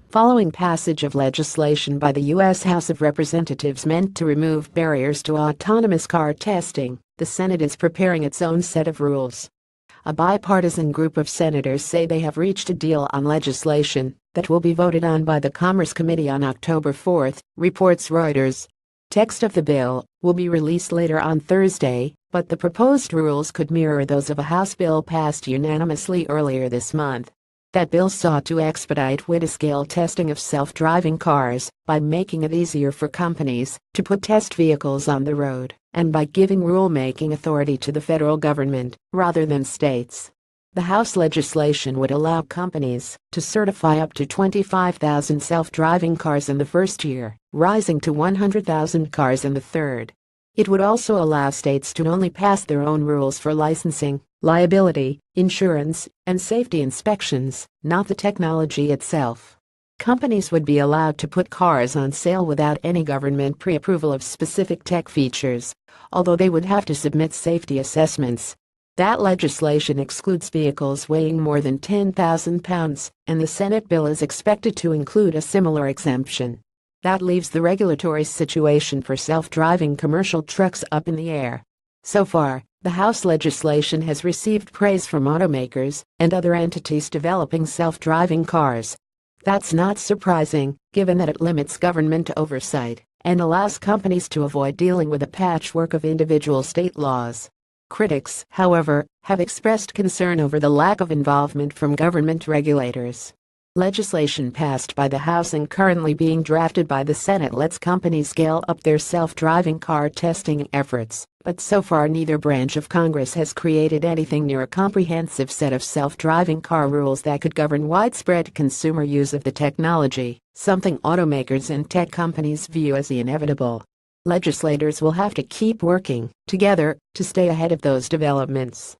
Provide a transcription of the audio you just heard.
Following passage of legislation by the U.S. House of Representatives meant to remove barriers to autonomous car testing, the Senate is preparing its own set of rules. A bipartisan group of senators say they have reached a deal on legislation that will be voted on by the Commerce Committee on October 4, reports Reuters. Text of the bill will be released later on Thursday, but the proposed rules could mirror those of a House bill passed unanimously earlier this month. That bill sought to expedite wide-scale testing of self-driving cars by making it easier for companies to put test vehicles on the road and by giving rulemaking authority to the federal government rather than states. The House legislation would allow companies to certify up to 25,000 self-driving cars in the first year, rising to 100,000 cars in the third. It would also allow states to only pass their own rules for licensing, liability, insurance, and safety inspections, not the technology itself. Companies would be allowed to put cars on sale without any government pre-approval of specific tech features, although they would have to submit safety assessments. That legislation excludes vehicles weighing more than 10,000 pounds, and the Senate bill is expected to include a similar exemption. That leaves the regulatory situation for self-driving commercial trucks up in the air. So far, the House legislation has received praise from automakers and other entities developing self-driving cars. That's not surprising, given that it limits government oversight and allows companies to avoid dealing with a patchwork of individual state laws. Critics, however, have expressed concern over the lack of involvement from government regulators. Legislation passed by the House and currently being drafted by the Senate lets companies scale up their self-driving car testing efforts, but so far neither branch of Congress has created anything near a comprehensive set of self-driving car rules that could govern widespread consumer use of the technology, something automakers and tech companies view as inevitable. Legislators will have to keep working together to stay ahead of those developments.